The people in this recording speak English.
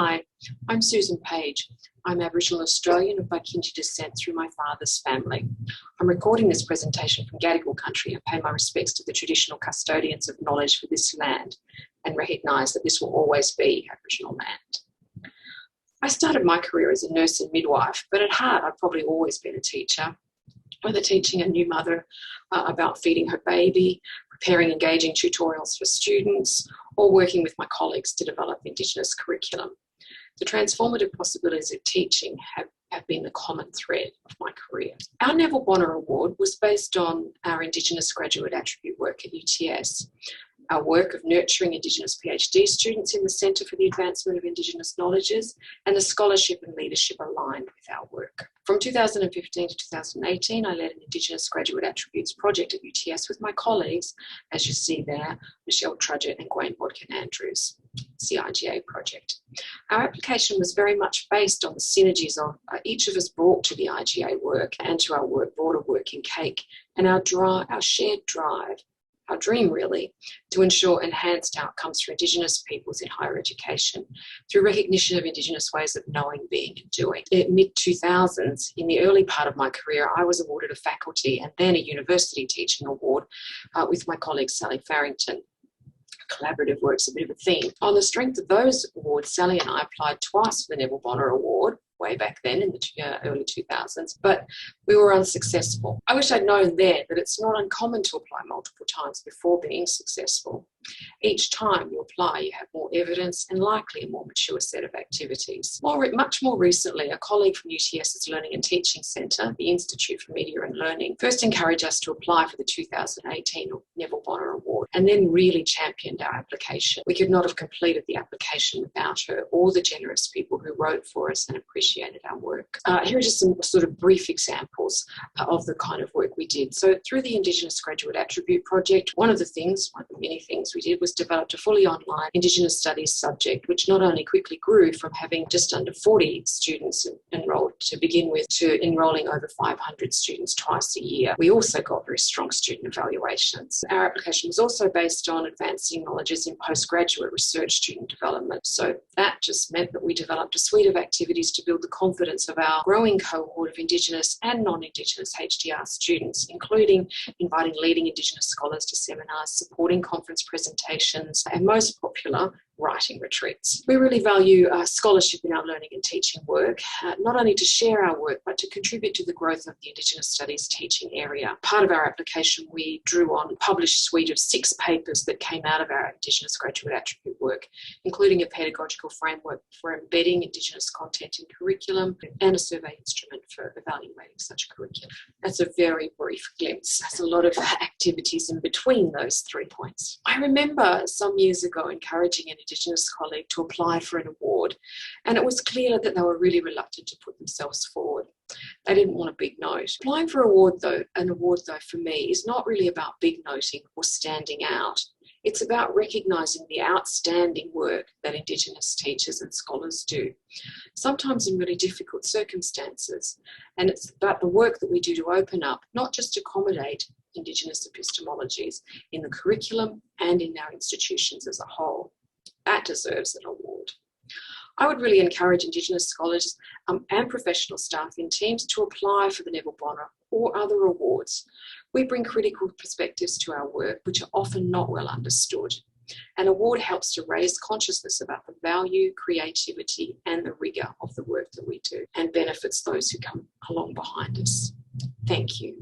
Hi, I'm Susan Page. I'm Aboriginal Australian of Baikinji descent through my father's family. I'm recording this presentation from Gadigal country and pay my respects to the traditional custodians of knowledge for this land and recognise that this will always be Aboriginal land. I started my career as a nurse and midwife, but at heart I've probably always been a teacher, whether teaching a new mother about feeding her baby, preparing engaging tutorials for students, or working with my colleagues to develop Indigenous curriculum. The transformative possibilities of teaching have been the common thread of my career. Our Neville Bonner Award was based on our Indigenous graduate attribute work at UTS. Our work of nurturing Indigenous PhD students in the Centre for the Advancement of Indigenous Knowledges, and the scholarship and leadership aligned with our work. From 2015 to 2018, I led an Indigenous Graduate Attributes project at UTS with my colleagues, as you see there, Michelle Trudgett and Gwen Bodkin-Andrews. It's the IGA project. Our application was very much based on the synergies of each of us brought to the IGA work and to our broader work in CAKE, and our shared drive, our dream really, to ensure enhanced outcomes for Indigenous peoples in higher education through recognition of Indigenous ways of knowing, being and doing. In mid-2000s, in the early part of my career, I was awarded a faculty and then a university teaching award with my colleague Sally Farrington. Collaborative work's a bit of a theme. On the strength of those awards, Sally and I applied twice for the Neville Bonner Award, way back then in the early 2000s, but we were unsuccessful. I wish I'd known then that it's not uncommon to apply multiple times before being successful. Each time you apply, you have more evidence and likely a more mature set of activities. Much more recently, a colleague from UTS's Learning and Teaching Centre, the Institute for Media and Learning, first encouraged us to apply for the 2018 Neville Bonner Award and then really championed our application. We could not have completed the application without her or the generous people who wrote for us and appreciated our work. Here are just some sort of brief examples of the kind of work we did. So through the Indigenous Graduate Attribute Project, one of the many things we did was developed a fully online Indigenous Studies subject, which not only quickly grew from having just under 40 students enrolled to begin with to enrolling over 500 students twice a year. We also got very strong student evaluations. Our application was also based on advancing knowledges in postgraduate research student development. So that just meant that we developed a suite of activities to build the confidence of our growing cohort of Indigenous and non-Indigenous HDR students, including inviting leading Indigenous scholars to seminars, supporting conference presentations, and most popular, writing retreats. We really value scholarship in our learning and teaching work, not only to share our work, but to contribute to the growth of the Indigenous Studies teaching area. Part of our application, we drew on a published suite of 6 papers that came out of our Indigenous Graduate Attribute work, including a pedagogical framework for embedding Indigenous content in curriculum and a survey instrument for evaluating such curriculum. That's a very brief glimpse. There's a lot of activities in between those 3 points. I remember some years ago encouraging an Indigenous colleague to apply for an award, and it was clear that they were really reluctant to put themselves forward. They didn't want a big note. Applying for an award though for me is not really about big noting or standing out. It's about recognising the outstanding work that Indigenous teachers and scholars do, sometimes in really difficult circumstances. And it's about the work that we do to open up, not just accommodate Indigenous epistemologies in the curriculum and in our institutions as a whole. That deserves an award. I would really encourage Indigenous scholars and professional staff in teams to apply for the Neville Bonner or other awards. We bring critical perspectives to our work, which are often not well understood. An award helps to raise consciousness about the value, creativity, and the rigour of the work that we do, and benefits those who come along behind us. Thank you.